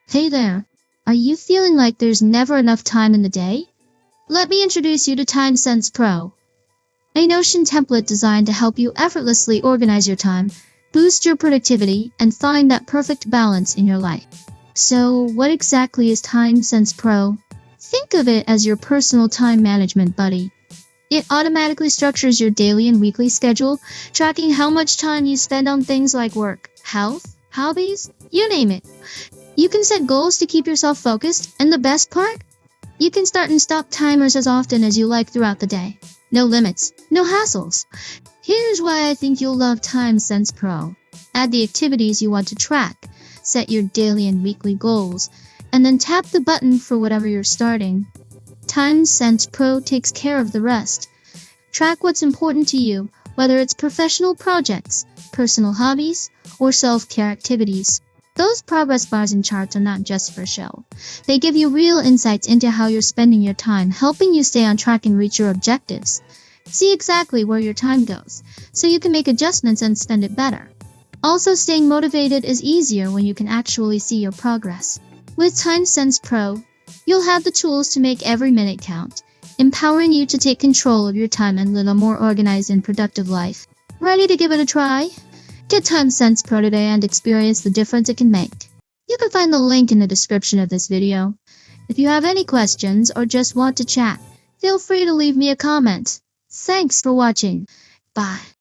Hey there, are you feeling like there's never enough time in the day? Let me introduce you to TimeSense Pro, a Notion template designed to help you effortlessly organize your time, boost your productivity, and find that perfect balance in your life. So, what exactly is TimeSense Pro? Think of it as your personal time management buddy. It automatically structures your daily and weekly schedule, tracking how much time you spend on things like work, health, hobbies, you name it. You can set goals to keep yourself focused, and the best part? You can start and stop timers as often as you like throughout the day. No limits, no hassles. Here's why I think you'll love TimeSense Pro. Add the activities you want to track, set your daily and weekly goals, and then tap the button for whatever you're starting. TimeSense Pro takes care of the rest. Track what's important to you, whether it's professional projects, personal hobbies, or self-care activities. Those progress bars and charts are not just for show. They give you real insights into how you're spending your time, helping you stay on track and reach your objectives. See exactly where your time goes, so you can make adjustments and spend it better. Also, staying motivated is easier when you can actually see your progress. With TimeSense Pro, you'll have the tools to make every minute count, empowering you to take control of your time and live a more organized and productive life. Ready to give it a try? Get TimeSense Pro today and experience the difference it can make. You can find the link in the description of this video. If you have any questions or just want to chat, feel free to leave me a comment. Thanks for watching. Bye.